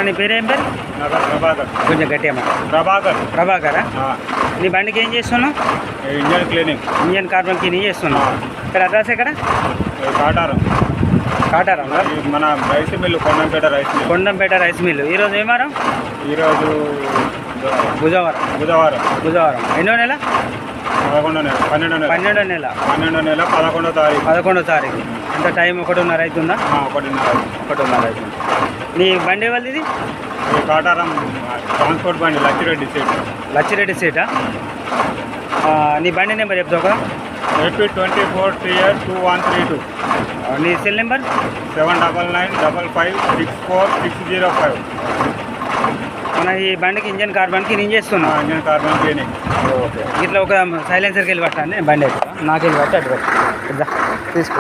నీ పేరేం పేరు? ప్రభాకర్. కొంచెం గట్టిగా ప్రభాకరా? నీ బండికి ఏం చేస్తున్నావు? Engine cleaning. Engine carbon cleaning చేస్తున్నావు. ఇక్కడ అడ్రస్ ఎక్కడ? కాటారం మన rice mill Kondampet rice mill. ఈరోజు ఏం వారం? ఈరోజు బుధవారం. ఎన్నో నెల? 12వ నెల. 11వ తారీఖు. ఎంత టైం? 1:30 అవుతుందా? 1:30 అవుతుంది. నీ బండి ఎవరిది ఇది? కాటారం ట్రాన్స్పోర్ట్ బండి లచ్చిరెడ్డి సీటా? నీ బండి నెంబర్ చెప్తావు కదా? AP 24TR2132. నీ సెల్ నెంబర్? 7995564605. మన ఈ బండికి ఇంజన్ కార్బన్కి నేను చేస్తున్నా. Engine carbon cleaning. ఓకే. ఇట్లా ఒక సైలెన్సర్కి వెళ్ళి పట్టాను బండి అయితే. నాకు వెళ్ళి పట్టి అటు తీసుకో